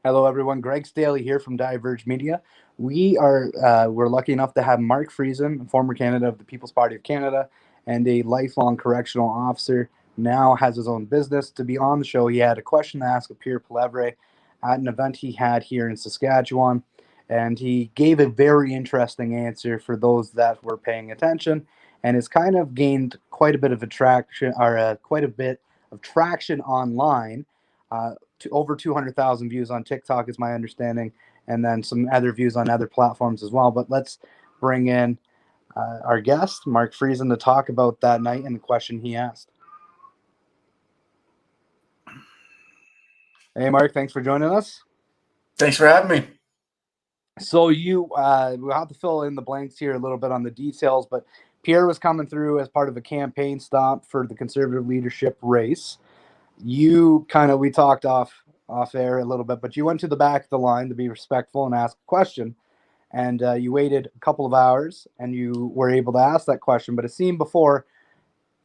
Hello, everyone. Greg Staley here from Diverge Media. We're lucky enough to have Mark Friesen, former candidate of the People's Party of Canada and a lifelong correctional officer, now has his own business. To be on the show, he had a question to ask of Pierre Poilievre at an event he had here in Saskatchewan, and he gave a very interesting answer for those that were paying attention, and has kind of gained quite a bit of attraction, or quite a bit of traction online. To over 200,000 views on TikTok is my understanding, and then some other views on other platforms as well. But let's bring in our guest, Mark Friesen, to talk about that night and the question he asked. Hey, Mark, thanks for joining us. Thanks for having me. So we'll have to fill in the blanks here a little bit on the details, but Pierre was coming through as part of a campaign stop for the Conservative leadership race. We talked off air a little bit, but you went to the back of the line to be respectful and ask a question, and you waited a couple of hours and you were able to ask that question. But it seemed before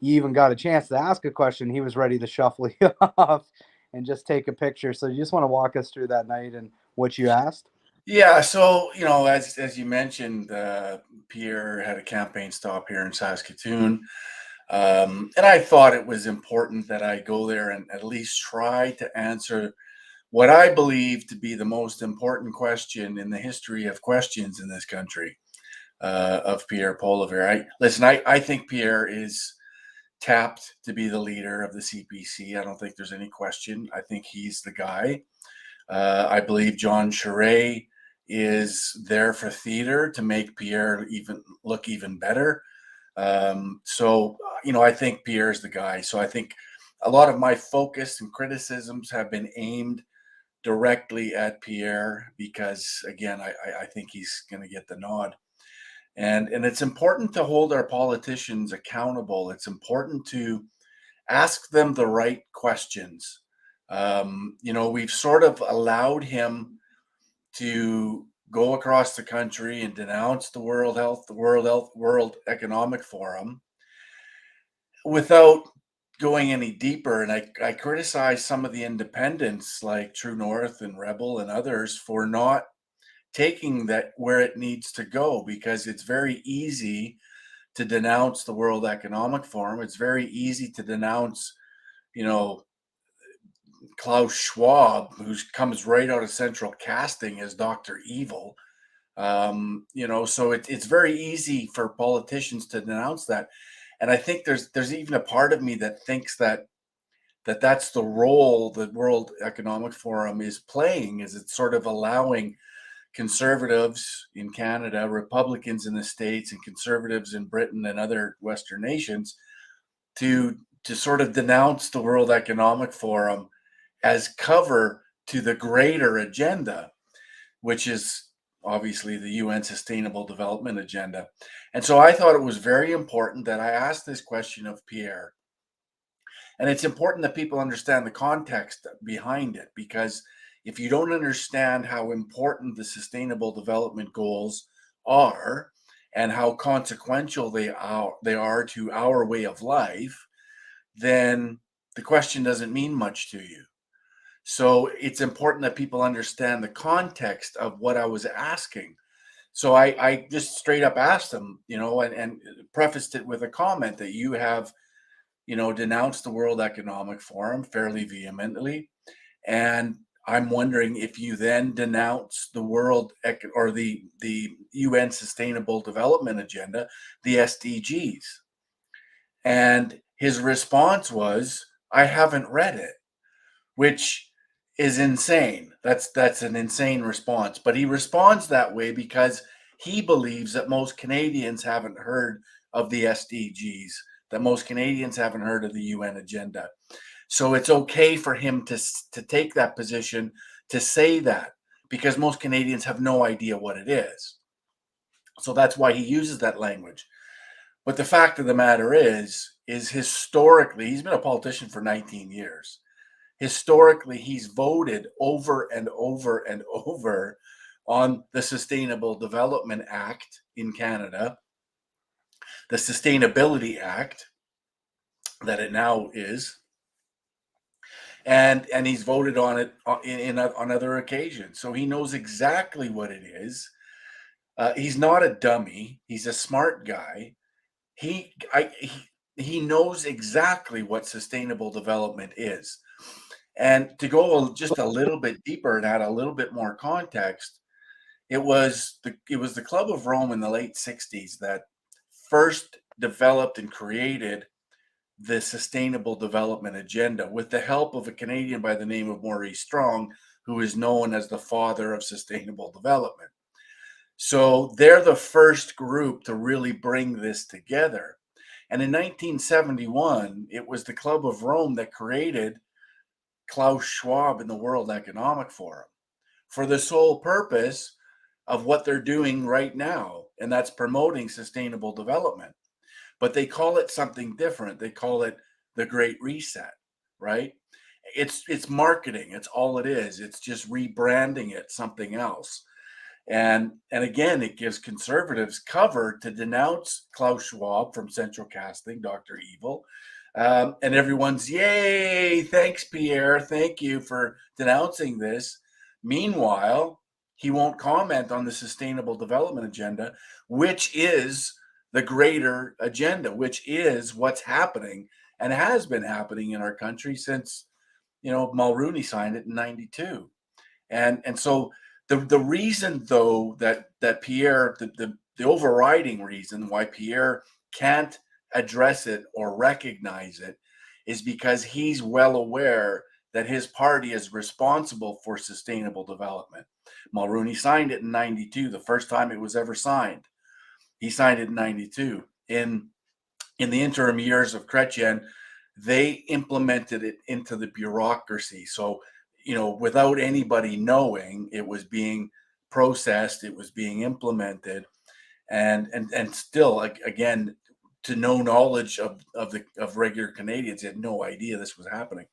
you even got a chance to ask a question, he was ready to shuffle you off and just take a picture. So you just want to walk us through that night and what you asked? Yeah, so as you mentioned, Pierre had a campaign stop here in Saskatoon, and I thought it was important that I go there and at least try to answer what I believe to be the most important question in the history of questions in this country, of Pierre Poilievre. I think Pierre is tapped to be the leader of the CPC. I don't think there's any question. I think he's the guy. I believe John Charest is there for theater to make Pierre look even better. I think Pierre's the guy. So I think a lot of my focus and criticisms have been aimed directly at Pierre because, again, I think he's going to get the nod. And it's important to hold our politicians accountable. It's important to ask them the right questions. We've sort of allowed him to go across the country and denounce the World Economic Forum without going any deeper. And I criticize some of the independents like True North and Rebel and others for not taking that where it needs to go, because it's very easy to denounce the World Economic Forum. It's very easy to denounce, Klaus Schwab, who comes right out of Central Casting as Dr. Evil. So it's very easy for politicians to denounce that. And I think there's even a part of me that thinks that's the role the World Economic Forum is playing, is it's sort of allowing conservatives in Canada, Republicans in the States, and conservatives in Britain and other Western nations to sort of denounce the World Economic Forum as cover to the greater agenda, which is obviously the UN Sustainable Development Agenda. And so I thought it was very important that I asked this question of Pierre. And it's important that people understand the context behind it, because if you don't understand how important the Sustainable Development Goals are and how consequential they are to our way of life, then the question doesn't mean much to you. So it's important that people understand the context of what I was asking. So I just straight up asked them, and prefaced it with a comment that you have, denounced the World Economic Forum fairly vehemently. And I'm wondering if you then denounce the the UN Sustainable Development Agenda, the SDGs. And his response was, I haven't read it, which is insane. That's an insane response. But he responds that way because he believes that most Canadians haven't heard of the SDGs, that most Canadians haven't heard of the UN agenda. So it's okay for him to take that position, to say that, because most Canadians have no idea what it is. So that's why he uses that language. But the fact of the matter is historically, he's been a politician for 19 years. Historically, he's voted over and over and over on the Sustainable Development Act in Canada, the Sustainability Act that it now is. and he's voted on it on other occasions. So he knows exactly what it is. He's not a dummy. He's a smart guy. He knows exactly what sustainable development is. And to go just a little bit deeper and add a little bit more context, it was the Club of Rome in the late 60s that first developed and created the sustainable development agenda with the help of a Canadian by the name of Maurice Strong, who is known as the father of sustainable development. So they're the first group to really bring this together. And in 1971, it was the Club of Rome that created Klaus Schwab in the World Economic Forum for the sole purpose of what they're doing right now, and that's promoting sustainable development. But they call it something different. They call it the Great Reset, right? It's marketing. It's all it is. It's just rebranding it something else. And again, it gives conservatives cover to denounce Klaus Schwab from Central Casting, Dr. Evil. And everyone's, yay, thanks, Pierre. Thank you for denouncing this. Meanwhile, he won't comment on the Sustainable Development Agenda, which is the greater agenda, which is what's happening and has been happening in our country since, Mulrooney signed it in 92. And so the reason though that Pierre the overriding reason why Pierre can't address it or recognize it is because he's well aware that his party is responsible for sustainable development. Mulrooney signed it in 92, the first time it was ever signed. He signed it in 92. In the interim years of Chrétien, they implemented it into the bureaucracy. So, without anybody knowing, it was being processed, it was being implemented, and still, again, to no knowledge of regular Canadians, they had no idea this was happening.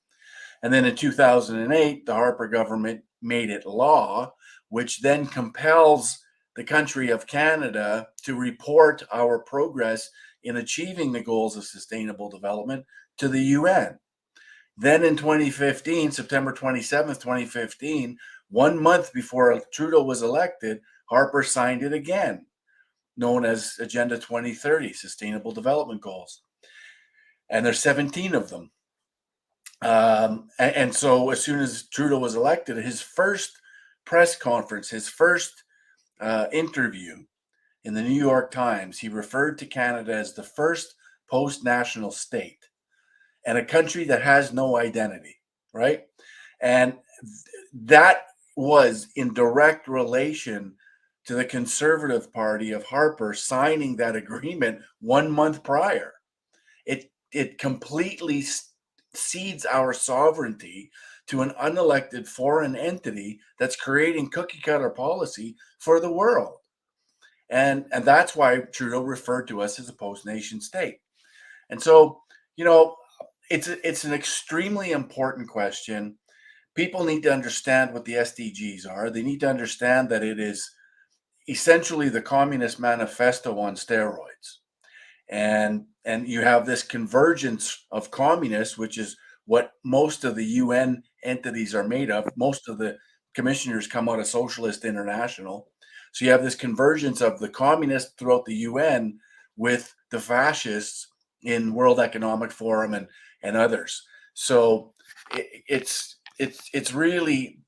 And then in 2008, the Harper government made it law, which then compels the country of Canada to report our progress in achieving the goals of sustainable development to the UN. Then in 2015, September 27th, 2015, 1 month before Trudeau was elected, Harper signed it again, known as Agenda 2030, Sustainable Development Goals. And there's 17 of them. And so as soon as Trudeau was elected, his first press conference, his first interview in the New York Times, he referred to Canada as the first post-national state and a country that has no identity, right? And that was in direct relation to the Conservative Party of Harper signing that agreement 1 month prior. It completely cedes our sovereignty to an unelected foreign entity that's creating cookie cutter policy for the world. And that's why Trudeau referred to us as a post nation state. And so, it's an extremely important question. People need to understand what the SDGs are. They need to understand that it is essentially the Communist Manifesto on steroids. And you have this convergence of communists, which is what most of the UN entities are made of. Most of the commissioners come out of Socialist International. So you have this convergence of the communists throughout the UN with the fascists in World Economic Forum and others. So it's really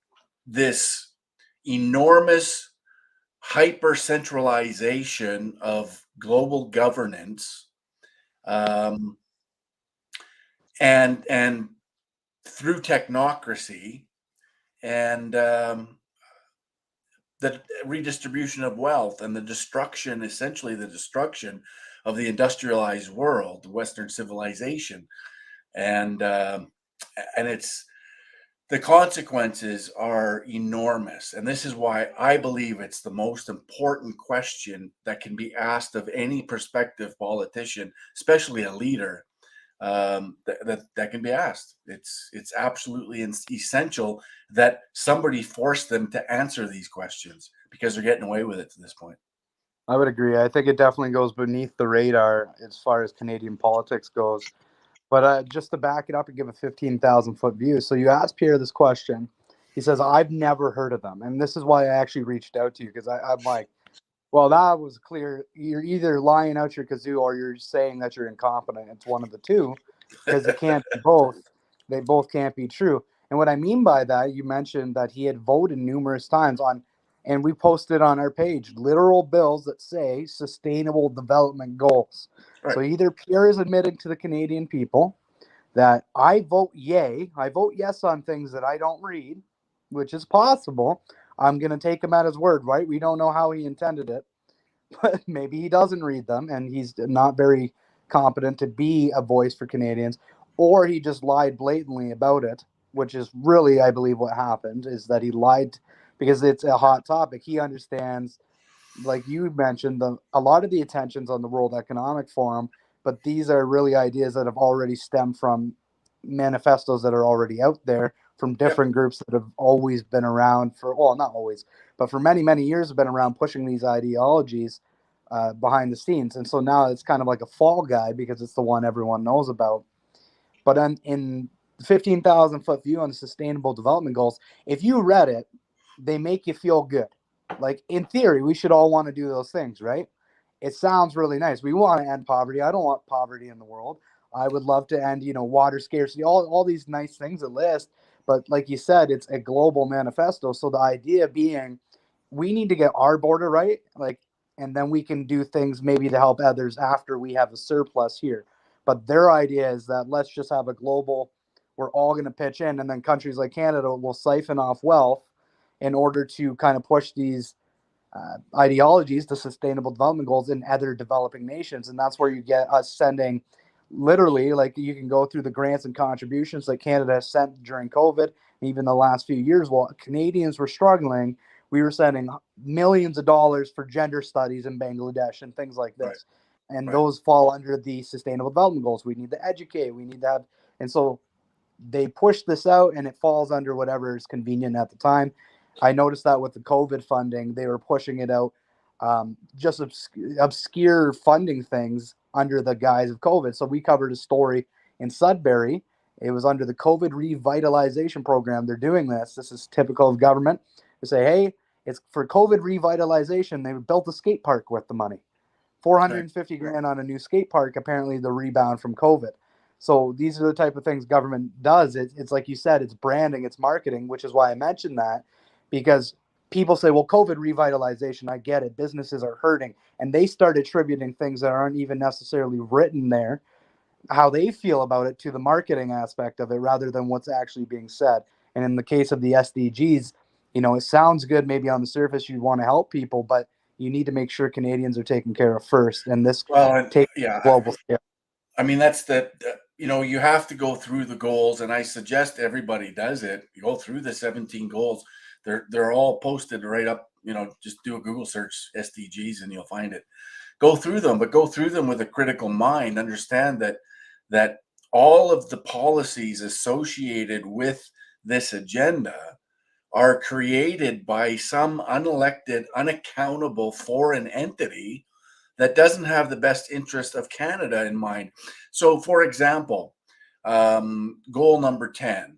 this enormous hyper centralization of global governance, um, and through technocracy, and the redistribution of wealth and the destruction, essentially the destruction of the industrialized world, Western civilization, and it's the consequences are enormous. And this is why I believe it's the most important question that can be asked of any prospective politician, especially a leader, that can be asked. It's absolutely essential that somebody force them to answer these questions because they're getting away with it to this point. I would agree. I think it definitely goes beneath the radar as far as Canadian politics goes. But just to back it up and give a 15,000-foot view. So you asked Pierre this question. He says, I've never heard of them. And this is why I actually reached out to you, because I'm like, well, that was clear. You're either lying out your kazoo or you're saying that you're incompetent. It's one of the two, because it can't be both. They both can't be true. And what I mean by that, you mentioned that he had voted numerous times on, and we posted on our page, literal bills that say sustainable development goals. Right. So either Pierre is admitting to the Canadian people that I vote yay, I vote yes on things that I don't read, which is possible. I'm going to take him at his word, right? We don't know how he intended it, but maybe he doesn't read them and he's not very competent to be a voice for Canadians, or he just lied blatantly about it, which is really, I believe, what happened is that he lied because it's a hot topic. He understands, like you mentioned, a lot of the attention's on the World Economic Forum, but these are really ideas that have already stemmed from manifestos that are already out there from Yep. different groups that have always been around for, well, not always, but for many, many years have been around pushing these ideologies behind the scenes. And so now it's kind of like a fall guy because it's the one everyone knows about. But in 15,000-foot view on the sustainable development goals, if you read it, they make you feel good. Like in theory, we should all want to do those things, right? It sounds really nice. We want to end poverty. I don't want poverty in the world. I would love to end, water scarcity, all these nice things that list. But like you said, it's a global manifesto. So the idea being we need to get our border right, like, and then we can do things maybe to help others after we have a surplus here. But their idea is that let's just have a global, we're all going to pitch in, and then countries like Canada will siphon off wealth in order to kind of push these ideologies, the sustainable development goals in other developing nations. And that's where you get us sending literally, like you can go through the grants and contributions that Canada has sent during COVID, even the last few years. While Canadians were struggling, we were sending millions of dollars for gender studies in Bangladesh and things like Right. this. And Right. those fall under the sustainable development goals. We need to educate, we need to have, and so they push this out and it falls under whatever is convenient at the time. I noticed that with the COVID funding, they were pushing it out, just obscure funding things under the guise of COVID. So we covered a story in Sudbury. It was under the COVID revitalization program. They're doing this. This is typical of government. They say, hey, it's for COVID revitalization. They built a skate park with the money. Okay. 450 grand on a new skate park, apparently the rebound from COVID. So these are the type of things government does. It's like you said, it's branding, it's marketing, which is why I mentioned that, because people say, well, COVID revitalization, I get it. Businesses are hurting. And they start attributing things that aren't even necessarily written there, how they feel about it, to the marketing aspect of it rather than what's actually being said. And in the case of the SDGs, it sounds good maybe on the surface, you want to help people, but you need to make sure Canadians are taken care of first. And this Well, and takes yeah, global scale. I mean, that's you have to go through the goals, and I suggest everybody does it. You go through the 17 goals. They're all posted right up. Just do a Google search SDGs and you'll find it. Go through them, but go through them with a critical mind. Understand that all of the policies associated with this agenda are created by some unelected, unaccountable foreign entity that doesn't have the best interest of Canada in mind. So, for example, goal number 10,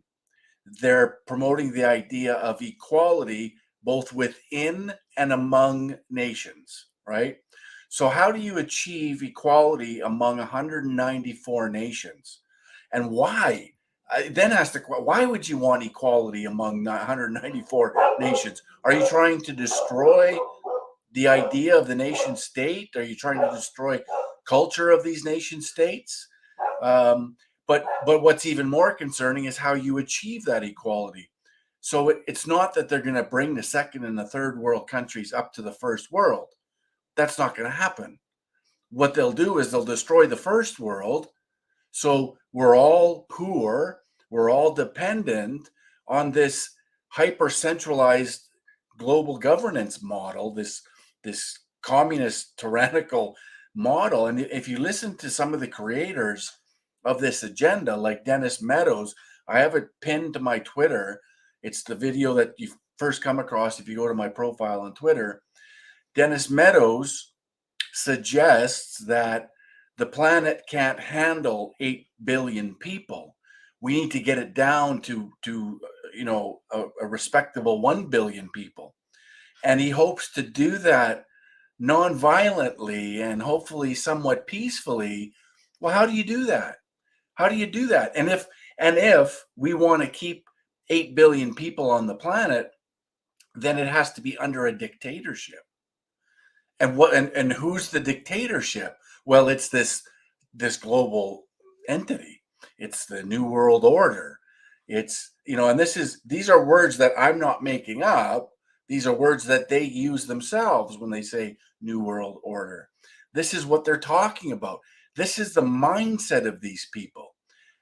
they're promoting the idea of equality both within and among nations, right? So, how do you achieve equality among 194 nations? And why? I then ask the question, why would you want equality among 194 nations? Are you trying to destroy the idea of the nation state? Are you trying to destroy culture of these nation states? Um, but what's even more concerning is how you achieve that equality. So it's not that they're going to bring the second and the third world countries up to the first world. That's not going to happen. What they'll do is they'll destroy the first world. So we're all poor. We're all dependent on this hyper centralized global governance model, this communist tyrannical model. And if you listen to some of the creators of this agenda, like Dennis Meadows, I have it pinned to my Twitter. It's the video that you first come across if you go to my profile on Twitter. Dennis Meadows suggests that the planet can't handle 8 billion people. We need to get it down to a respectable 1 billion people. And he hopes to do that non-violently and hopefully somewhat peacefully. Well, how do you do that? How do you do that? And if we want to keep 8 billion people on the planet, then it has to be under a dictatorship. And who's the dictatorship? Well, it's this global entity. It's the New World Order. It's, and these are words that I'm not making up. These are words that they use themselves when they say New World Order. This is what they're talking about. This is the mindset of these people.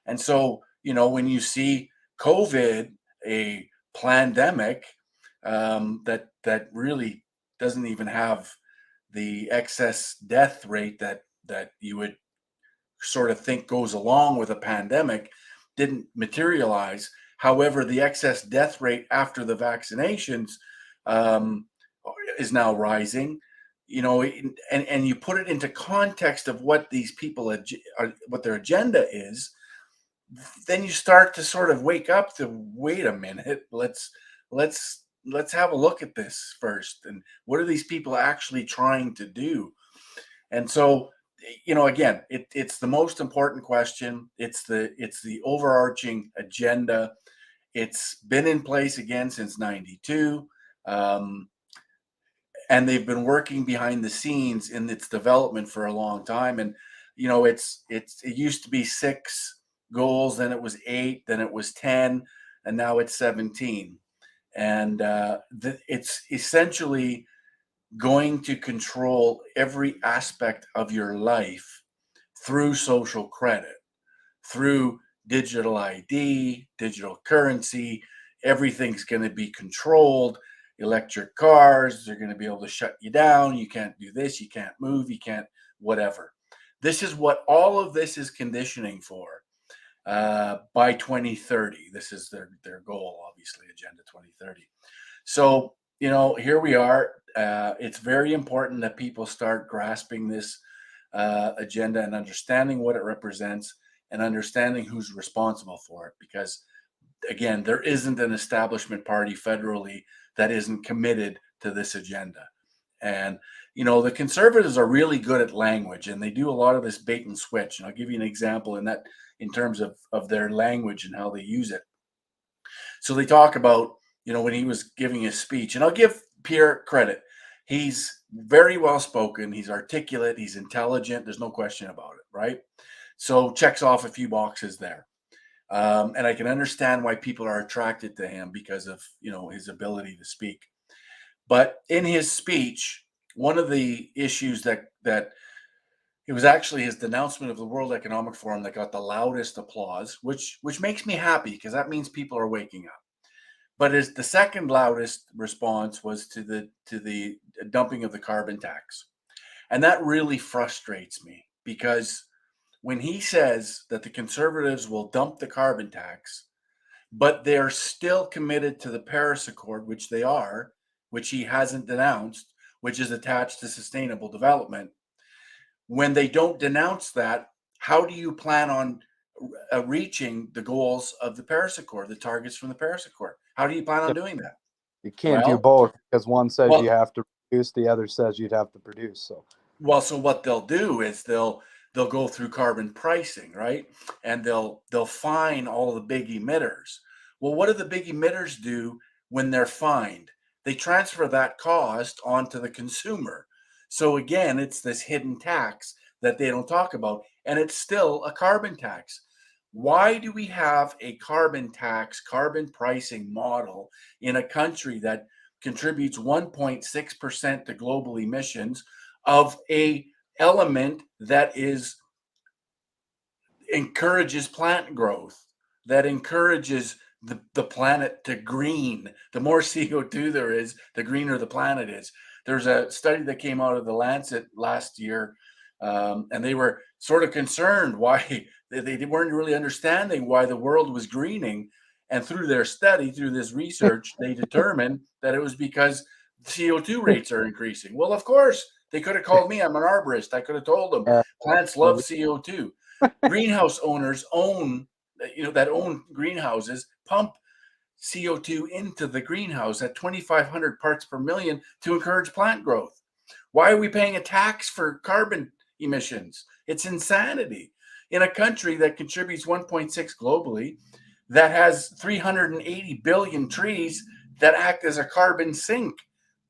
And so, when you see COVID, a pandemic, that really doesn't even have the excess death rate that you would sort of think goes along with a pandemic, didn't materialize. However, the excess death rate after the vaccinations um, is now rising. And you put it into context of what these people what their agenda is, then you start to sort of wake up to, wait a minute, let's have a look at this first, and what are these people actually trying to do? And so, again, it's the most important question. It's the overarching agenda. It's been in place again since 92. And they've been working behind the scenes in its development for a long time. And it used to be 6 goals, then it was 8, then it was 10, and now it's 17. And it's essentially going to control every aspect of your life through social credit, through digital ID, digital currency. Everything's going to be controlled. Electric cars, they're going to be able to shut you down. You can't do this, you can't move, you can't whatever. This is what all of this is conditioning for by 2030. This is their goal, obviously, Agenda 2030. So, here we are. It's very important that people start grasping this agenda and understanding what it represents and understanding who's responsible for it. Because, again, there isn't an establishment party federally that isn't committed to this agenda. And, the conservatives are really good at language, and they do a lot of this bait and switch. And I'll give you an example in terms of their language and how they use it. So they talk about, when he was giving his speech, and I'll give Pierre credit. He's very well spoken. He's articulate. He's intelligent. There's no question about it, right? So checks off a few boxes there. And I can understand why people are attracted to him because of, his ability to speak. But in his speech, one of the issues that it was actually his denouncement of the World Economic Forum that got the loudest applause, which makes me happy because that means people are waking up. But the second loudest response was to the dumping of the carbon tax. And that really frustrates me because when he says that the conservatives will dump the carbon tax, but they're still committed to the Paris Accord, which they are, which he hasn't denounced, which is attached to sustainable development. When they don't denounce that, how do you plan on reaching the goals of the Paris Accord, the targets from the Paris Accord? How do you plan on doing that? You can't do Well, both because one says you well, have to produce, the other says you'd have to produce. So so what they'll do is they'll go through carbon pricing, right? And they'll fine all the big emitters. Well, what do the big emitters do when they're fined? They transfer that cost onto the consumer. So again, it's this hidden tax that they don't talk about, and it's still a carbon tax. Why do we have a carbon tax, carbon pricing model in a country that contributes 1.6% to global emissions of a element that encourages plant growth, that encourages the planet to green? The more CO2 there is, the greener the planet is. There's a study that came out of the Lancet last year, and they were sort of concerned why they weren't really understanding why the world was greening. And through their study, through this research, they determined that it was because CO2 rates are increasing. Well, of course, They could have called me. I'm an arborist. I could have told them Yeah. plants love CO2. Greenhouse owners own, that own greenhouses pump CO2 into the greenhouse at 2,500 parts per million to encourage plant growth. Why are we paying a tax for carbon emissions? It's insanity. In a country that contributes 1.6 globally, that has 380 billion trees that act as a carbon sink.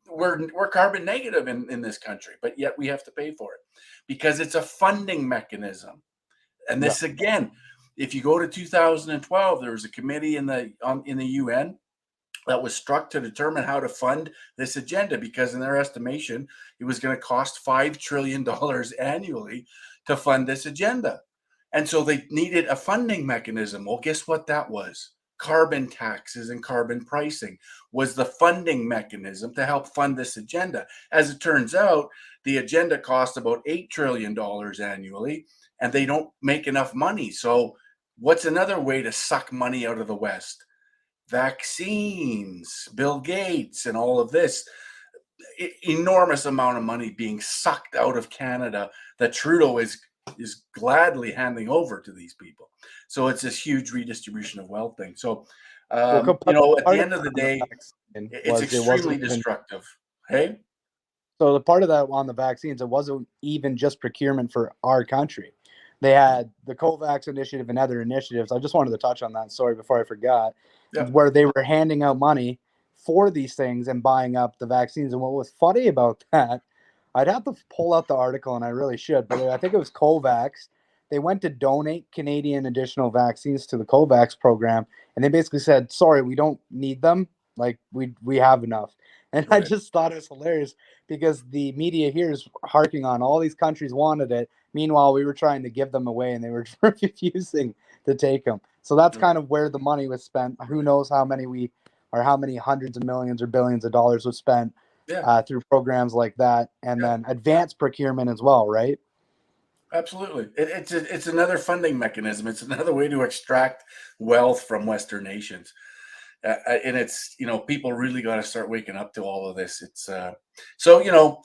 We're carbon negative in this country, but yet we have to pay for it because it's a funding mechanism. And Yeah. this again, if you go to 2012, there was a committee in the UN that was struck to determine how to fund this agenda because in their estimation it was going to cost $5 trillion annually to fund this agenda, and so they needed a funding mechanism. Well, guess what that was? Carbon taxes and carbon pricing was the funding mechanism to help fund this agenda. As it turns out, the agenda costs about $8 trillion annually, and they don't make enough money. So what's another way to suck money out of the West? Vaccines, Bill Gates, and all of this enormous amount of money being sucked out of Canada that Trudeau is gladly handing over to these people. So it's this huge redistribution of wealth thing. So Well, at the part of end of the the day, vaccine it's was it extremely wasn't even destructive. Hey, so the part of that on the vaccines, it wasn't even just procurement for our country. They had the COVAX initiative and other initiatives. I just wanted to touch on that. Sorry, before I forgot, yeah, where they were handing out money for these things and buying up the vaccines. And what was funny about that, I'd have to pull out the article, and I really should, but I think it was COVAX. They went to donate Canadian additional vaccines to the COVAX program, and they basically said, "Sorry, we don't need them. Like we have enough." And I right. just thought it was hilarious because the media here is harking on all these countries wanted it. Meanwhile, we were trying to give them away and they were refusing to take them. So that's Right. kind of where the money was spent. Who knows how many how many hundreds of millions or billions of dollars was spent Yeah, through programs like that, and yeah, then advanced procurement as well, right? absolutely. It's another funding mechanism. It's another way to extract wealth from Western nations. And it's people really got to start waking up to all of this. It's so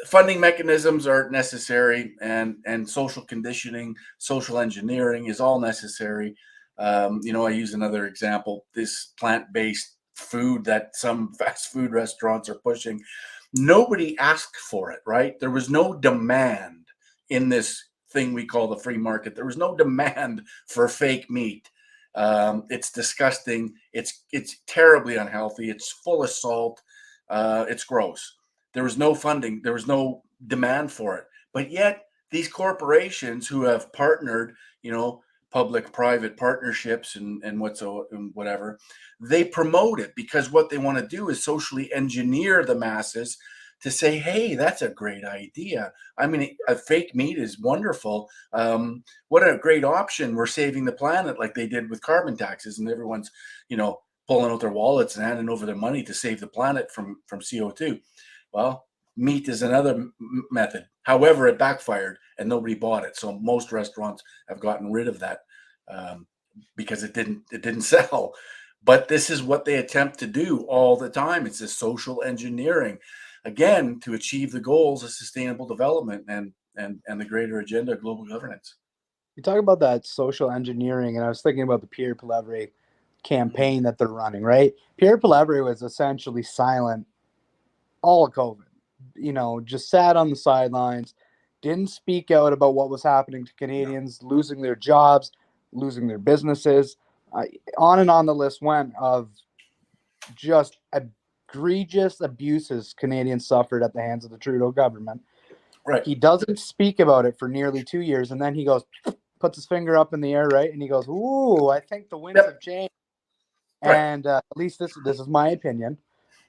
funding mechanisms are necessary, and social conditioning, social engineering is all necessary. I use another example: this plant-based food that some fast food restaurants are pushing. Nobody asked for it, right? There was no demand in this thing we call the free market. There was no demand for fake meat. It's disgusting. It's terribly unhealthy. It's full of salt. It's gross. There was no funding. There was no demand for it. But yet these corporations who have partnered, public-private partnerships and whatever, they promote it because what they want to do is socially engineer the masses to say, "Hey, that's a great idea. I mean, a fake meat is wonderful. What a great option. We're saving the planet like they did with carbon taxes," and everyone's, pulling out their wallets and handing over their money to save the planet from CO2. Well, meat is another method. However, it backfired and nobody bought it. So most restaurants have gotten rid of that um, because it didn't sell. But this is what they attempt to do all the time. It's this social engineering, again, to achieve the goals of sustainable development and the greater agenda of global governance. You talk about that social engineering, and I was thinking about the Pierre Poilievre Mhm. campaign that they're running, right? Pierre Poilievre was essentially silent all of COVID, just sat on the sidelines, didn't speak out about what was happening to No, Canadians losing their jobs, losing their businesses. Uh, on and on the list went of just egregious abuses Canadians suffered at the hands of the Trudeau government. right, He doesn't speak about it for nearly 2 years, and then he goes, puts his finger up in the air, right, and he goes, "Ooh, I think the winds have yep, changed." right, And at least this is my opinion.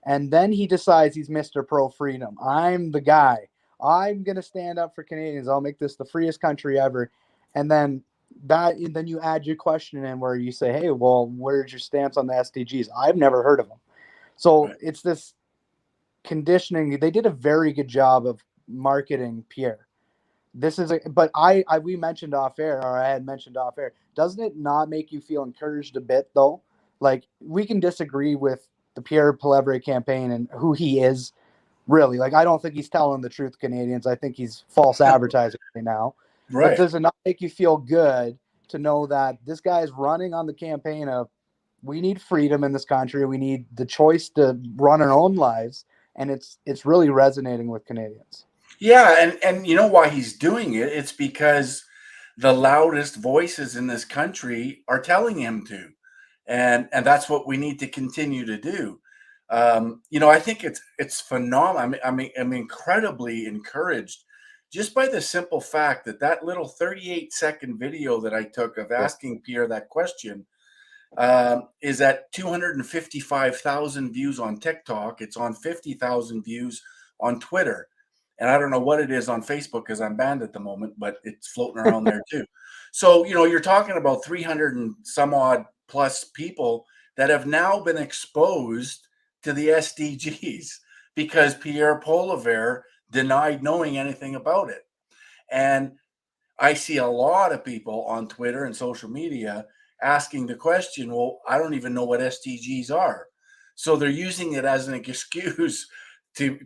And then he decides he's Mr. Pro Freedom. I'm the guy. I'm gonna stand up for Canadians. I'll make this the freest country ever. And then you add your question in where you say, "Hey, well, where's your stance on the SDGs?" I've never heard of them. So right, it's this conditioning. They did a very good job of marketing Pierre. But we mentioned off air, or I had mentioned off air. Doesn't it not make you feel encouraged a bit though? Like we can disagree with the Pierre Poilievre campaign and who he is, Really, like I don't think he's telling the truth, Canadians. I think he's false advertising right now. But Right. does it not make you feel good to know that this guy is running on the campaign of we need freedom in this country, we need the choice to run our own lives, and it's really resonating with Canadians. Yeah, and you know why he's doing it? It's because the loudest voices in this country are telling him to, and that's what we need to continue to do. I think it's phenomenal. I'm incredibly encouraged just by the simple fact that that little 38-second video that I took of Yeah. asking Pierre that question is at 255,000 views on TikTok. It's on 50,000 views on Twitter. And I don't know what it is on Facebook because I'm banned at the moment, but it's floating around there too. So, you're talking about 300 and some odd plus people that have now been exposed to the SDGs because Pierre Poilievre denied knowing anything about it. And I see a lot of people on Twitter and social media asking the question, well, I don't even know what SDGs are. So they're using it as an excuse to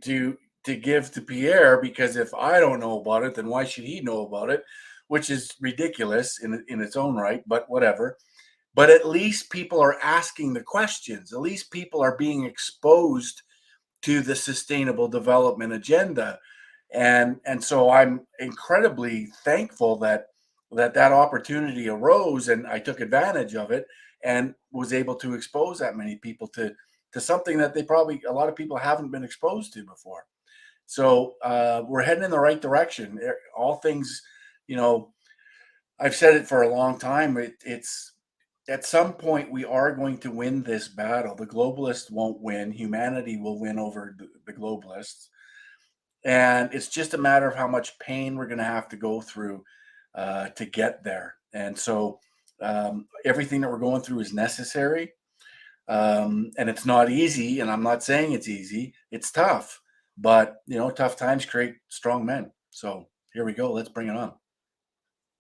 give to Pierre because if I don't know about it, then why should he know about it? Which is ridiculous in its own right, but whatever. But at least people are asking the questions. At least people are being exposed to the sustainable development agenda. And so I'm incredibly thankful that opportunity arose and I took advantage of it and was able to expose that many people to something that they probably a lot of people haven't been exposed to before. So we're heading in the right direction. All things, you know, I've said it for a long time. It's at some point we are going to win this battle. The globalists won't win. Humanity will win over the globalists, and it's just a matter of how much pain we're going to have to go through to get there. And so everything that we're going through is necessary, and it's not easy. And I'm not saying it's easy. It's tough, but tough times create strong men. So here we go. Let's bring it on.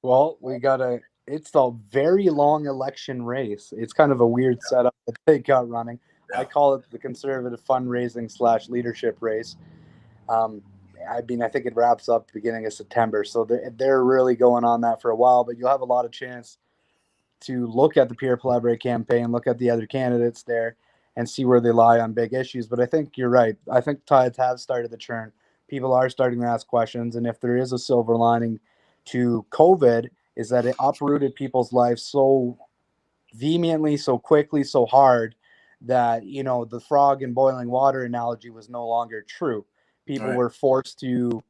Well, we got a it's a very long election race. It's kind of a weird setup that they got running. I Yeah. call it the conservative fundraising slash leadership race. Um, I mean, I think it wraps up beginning of September, so they're really going on that for a while. But you'll have a lot of chance to look at the Pierre Poilievre campaign, look at the other candidates there, and see where they lie on big issues. But I think you're right. I think tides have started to turn. People are starting to ask questions, and if there is a silver lining to COVID, is that it uprooted people's lives so vehemently, so quickly, so hard that the frog in boiling water analogy was no longer true. All People right. were forced to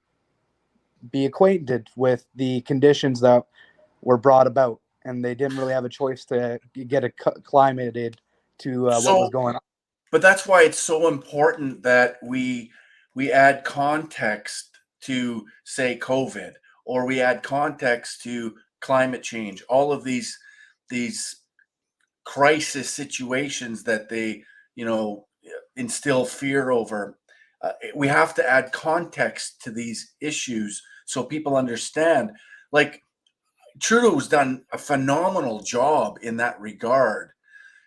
be acquainted with the conditions that were brought about, and they didn't really have a choice to get acclimated to what was So, going on. but that's why it's so important that we add context to say COVID, or we add context to climate change. All of these crisis situations that they you know instill fear over. We have to add context to these issues so people understand. Like Trudeau's done a phenomenal job in that regard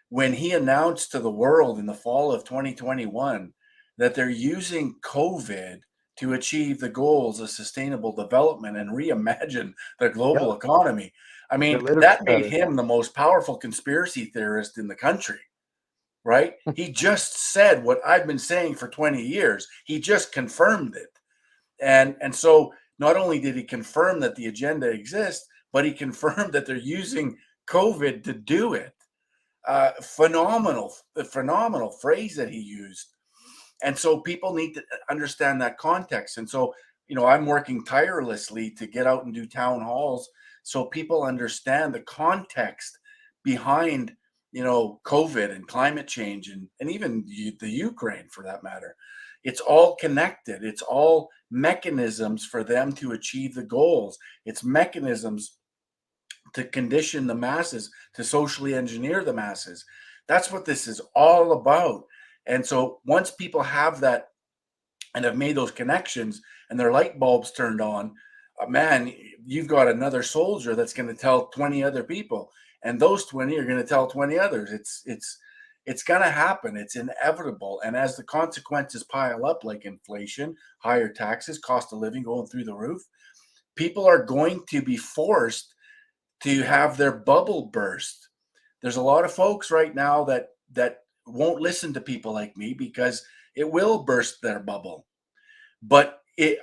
when he announced to the world in the fall of 2021 that they're using COVID to achieve the goals of sustainable development and reimagine the Yep, global economy. I they mean, literally that said made it. him the most powerful conspiracy theorist in the country, right? He just said what I've been saying for 20 years. He just confirmed it. And so not only did he confirm that the agenda exists, but he confirmed that they're using COVID to do it. Phenomenal phrase that he used. And so people need to understand that context. And so, I'm working tirelessly to get out and do town halls so people understand the context behind, COVID and climate change and even the Ukraine for that matter. It's all connected. It's all mechanisms for them to achieve the goals. It's mechanisms to condition the masses, to socially engineer the masses. That's what this is all about. And so once people have that and have made those connections and their light bulbs turned on, man, you've got another soldier that's going to tell 20 other people, and those 20 are going to tell 20 others. It's going to happen. It's inevitable. And as the consequences pile up, like inflation, higher taxes, cost of living going through the roof, people are going to be forced to have their bubble burst. There's a lot of folks right now that won't listen to people like me because it will burst their bubble. But if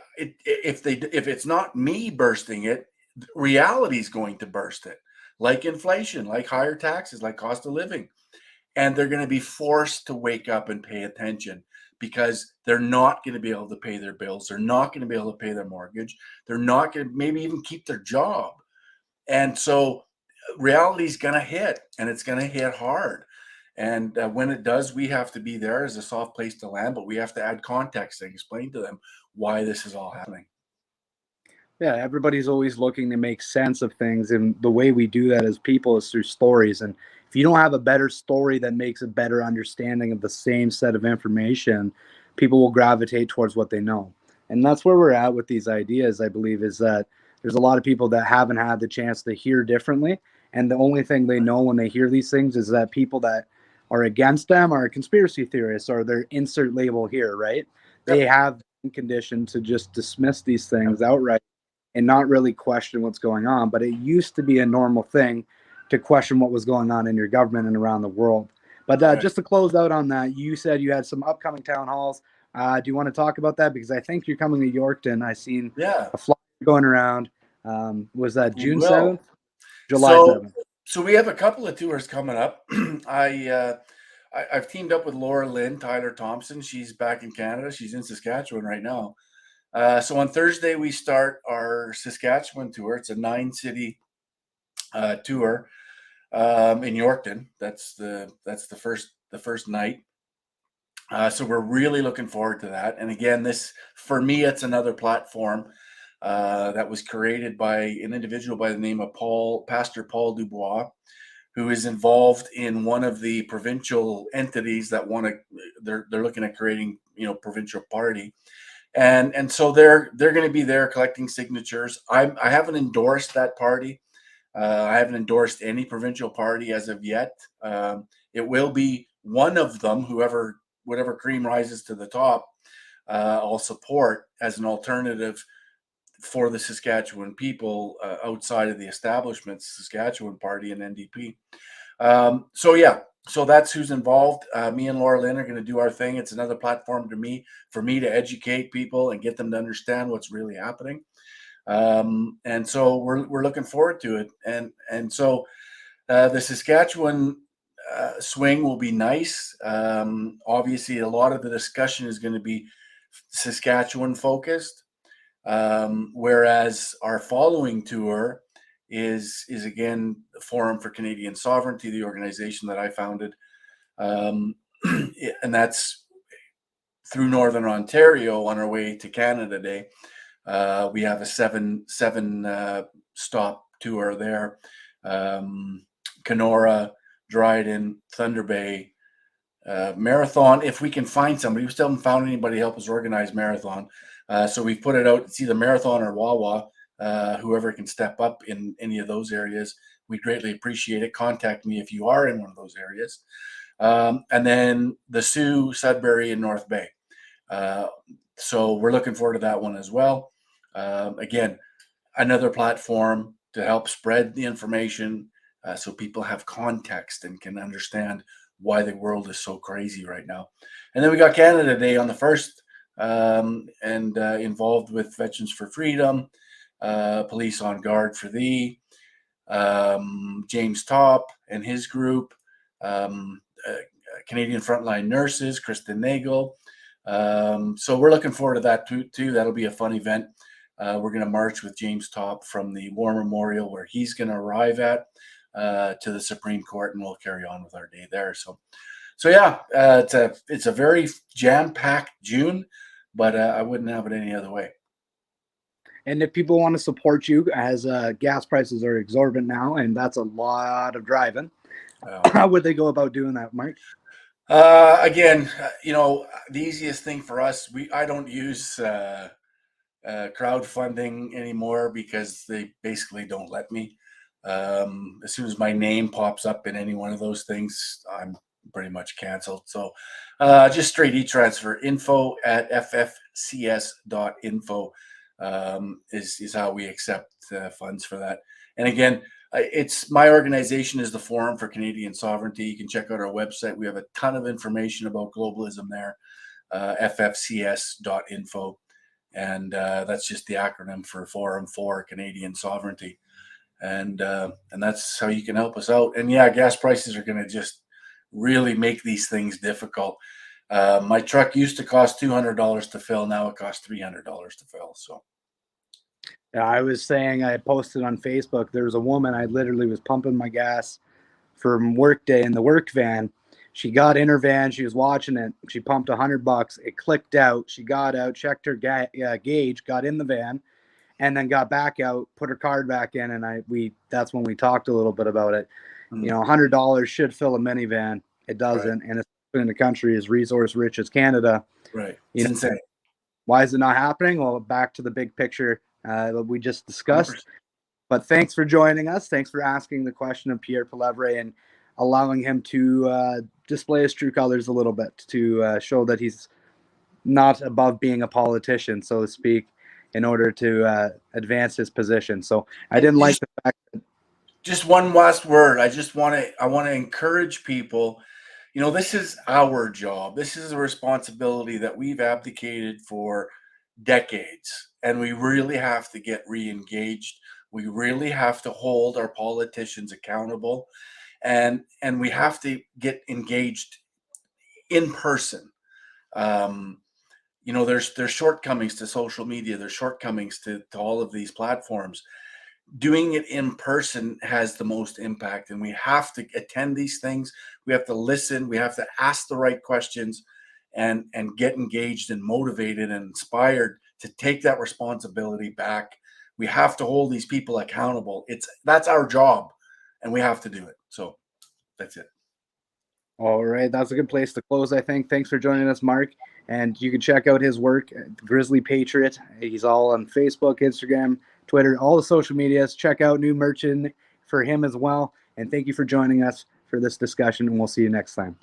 it's not me bursting it, reality is going to burst it, like inflation, like higher taxes, like cost of living. And they're going to be forced to wake up and pay attention because they're not going to be able to pay their bills. They're not going to be able to pay their mortgage. They're not going to maybe even keep their job. And so reality is going to hit, and it's going to hit hard. And when it does, we have to be there as a soft place to land, but we have to add context and explain to them why this is all happening. Yeah, everybody's always looking to make sense of things, and the way we do that as people is through stories. And if you don't have a better story that makes a better understanding of the same set of information, people will gravitate towards what they know. And that's where we're at with these ideas, I believe, is that there's a lot of people that haven't had the chance to hear differently, and the only thing they know when they hear these things is that people that are against them are conspiracy theorists, or their insert label here, right? They Yep. have been conditioned to just dismiss these things outright and not really question what's going on. But it used to be a normal thing to question what was going on in your government and around the world. But Right. just to close out on that, you said you had some upcoming town halls. Do you want to talk about that? Because I think you're coming to Yorkton. I seen Yeah, a flyer going around. Was that we June will. 7th? July So 7th? so we have a couple of tours coming up. I've teamed up with Laura Lynn, Tyler Thompson. She's back in Canada. She's in Saskatchewan right now. So on Thursday we start our Saskatchewan tour. It's a 9 city tour in Yorkton. That's the first night. So we're really looking forward to that. And again, this for me, it's another platform that was created by an individual by the name of Pastor Paul Dubois, who is involved in one of the provincial entities that want to. They're looking at creating, provincial party, and so they're going to be there collecting signatures. I haven't endorsed that party. I haven't endorsed any provincial party as of yet. It will be one of them, whatever cream rises to the top. I'll support as an alternative for the Saskatchewan people outside of the establishment, Saskatchewan Party and NDP. So yeah, so that's who's involved. Me and Laura Lynn are going to do our thing. It's another platform for me to educate people and get them to understand what's really happening. And so we're looking forward to it. And so the Saskatchewan swing will be nice. Obviously, a lot of the discussion is going to be Saskatchewan focused, whereas our following tour is again the Forum for Canadian Sovereignty, the organization that I founded, and that's through Northern Ontario on our way to Canada Day. We have a seven stop tour there. Kenora, Dryden, Thunder Bay, Marathon. If we can find somebody, we still haven't found anybody to help us organize Marathon. So we've put it out. It's either Marathon or Wawa. Whoever can step up in any of those areas, we greatly appreciate it. Contact me if you are in one of those areas. And then the Sioux, Sudbury, and North Bay. So we're looking forward to that one as well. Again, another platform to help spread the information so people have context and can understand why the world is so crazy right now. And then we got Canada Day on the 1st, and involved with Veterans for Freedom, Police on Guard for Thee, James Top and his group, Canadian Frontline Nurses, Kristen Nagel. So we're looking forward to that too. That'll be a fun event. We're going to march with James Top from the War Memorial, where he's going to arrive at, to the Supreme Court, and we'll carry on with our day there. So yeah, it's a very jam-packed June, but I wouldn't have it any other way. And if people want to support you, as gas prices are exorbitant now, and that's a lot of driving, how would they go about doing that, Mark? Again, the easiest thing for us, I don't use crowdfunding anymore because they basically don't let me. As soon as my name pops up in any one of those things, I'm pretty much canceled. So just straight e-transfer, info@ffcs.info is how we accept funds for that. And again, it's my organization is the Forum for Canadian Sovereignty. You can check out our website. We have a ton of information about globalism there, ffcs.info. And that's just the acronym for Forum for Canadian Sovereignty. And that's how you can help us out. And yeah, gas prices are going to just really make these things difficult. My truck used to cost $200 to fill. Now it costs $300 to fill. So. Yeah, I was saying, I posted on Facebook, there was a woman, I literally was pumping my gas from work day in the work van. She got in her van, she was watching it, she pumped $100, it clicked out, she got out, checked her gauge, got in the van, and then got back out, put her card back in, and that's when we talked a little bit about it. You know, $100 should fill a minivan. It doesn't, right. And especially in a country as resource rich as Canada. Right. It's insane. Why is it not happening? Well, back to the big picture that we just discussed. 100%. But thanks for joining us. Thanks for asking the question of Pierre Poilievre and allowing him to display his true colors a little bit, to show that he's not above being a politician, so to speak, in order to advance his position. So I didn't like the fact that... Just one last word. I want to encourage people. You know, this is our job. This is a responsibility that we've abdicated for decades, and we really have to get re-engaged. We really have to hold our politicians accountable, and we have to get engaged in person. You know, there's shortcomings to social media. There's shortcomings to all of these platforms. Doing it in person has the most impact, and we have to attend these things. We have to listen. We have to ask the right questions, and get engaged and motivated and inspired to take that responsibility back. We have to hold these people accountable. That's our job, and we have to do it. So that's it. All right. That's a good place to close, I think. Thanks for joining us, Mark. And you can check out his work, Grizzly Patriot. He's all on Facebook, Instagram, Twitter, all the social medias. Check out new merchant for him as well. And thank you for joining us for this discussion, and we'll see you next time.